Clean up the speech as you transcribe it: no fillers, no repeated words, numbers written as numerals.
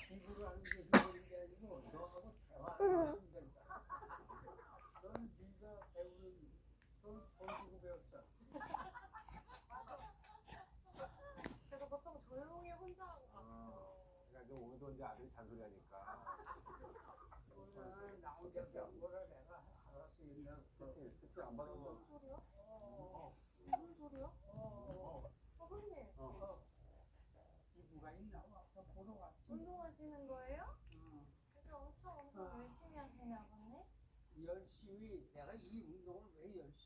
공부를 하는 게 좋은 게 아니고 너하고 대화하는 게 된다. 넌 네가 배우는 돈 주고 배웠어. 그래서 보통 조용히 혼자 하고 갔어. 그러니까 오늘도 이제 아들이 잔소리하니까. 오늘 나 혼자 배운 거라 내가 알아서 옛날 그때 안 받아서. 무슨 소리야? 무슨 소리야? 아버님. 기부가 있나 봐. 너 보러 왔지. 운동하시는 거예요? 응. 그래서 엄청 열심히 하시네 아버님. 열심히 내가 이 운동을 왜 열심히